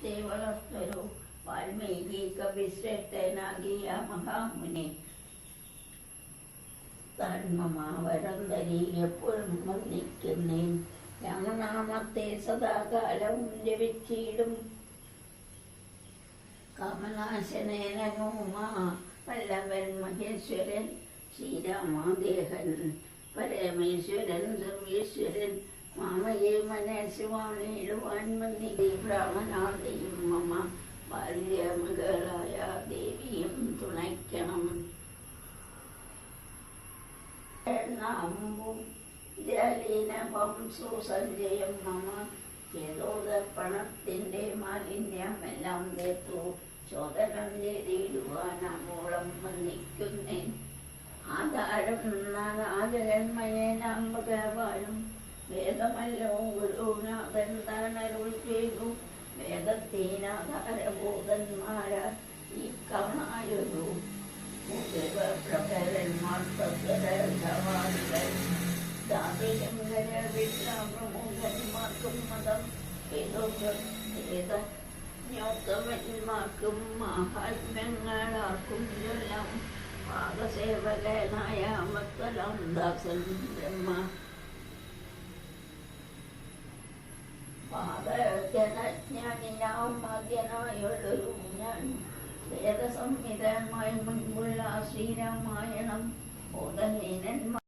ധർമ്മത്തെ വളർത്തരൂ. വാൽമീകി കവിശ്രേഷ്ഠനാകിയ മഹാമുനി തന്മമാവരന്തരി എപ്പോഴും വന്ദിക്കുന്നേൻ. രാമനാമത്തെ സദാകാലവും ജപിച്ചിടും. കമലാശനേനോമാ പല്ലവൻ മഹേശ്വരൻ ശ്രീരാമാദേഹൻ പരമേശ്വരൻ സർവേശ്വരൻ മാമയെ മനസ്സുവാണിടുവാൻ വന്നിതി. ബ്രാഹ്മണാദിയും മമ ബാല്യമകളായ ദേവിയും തുണയ്ക്കണം. നാമ്പും ജലീനപം സുസഞ്ജയം മമ ചേതോദർപ്പണത്തിന്റെ മാലിന്യമെല്ലാം തീർത്തു ചോദനം ചെയ്തിടുവാനാമോളം വന്നിക്കുന്നേൻ. ആധാരം നാജകന്മയേനാം ഭഗവാനും വേദമല്ലോ ഗുരുനാഥൻ താനരുൾ ചെയ്തു. വേദത്തിനാധാരബോധന്മാരാ ഈ കാണായൊരു പ്രഭരന്മാർ തത്വരവാദികൾ പ്രമുഖന്മാർക്കും മതം ജ്ഞോത്തമന്മാർക്കും മഹാത്മ്യങ്ങളാക്കും എല്ലാം പാദസേവകനായ മക്കളാം ദാസൻ ബ്രഹ്മ പാദജ്ഞാനിനാമാദ്യനായുള്ളൊരു ഞാൻ വേദസംഹിതമായി മുൻപുള്ള ശ്രീരാമായണം ബോധഹീനന്മാർ